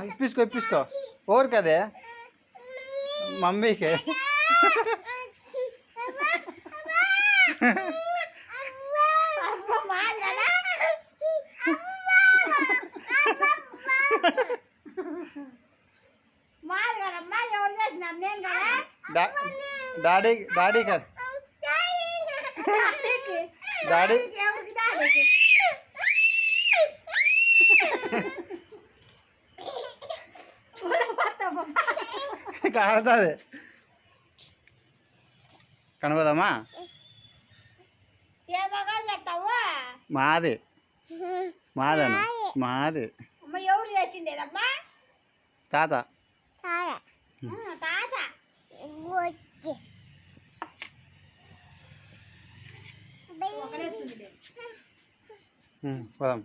ఇప్పించుకో ఓరు కదే మమ్మీకే daddy daddy కదా daddy కాదుతుంది కనబదమ్మా మాది మాదన్న మాది ఎవరు చేసిండేదమ్మా తాత తాత పోదాం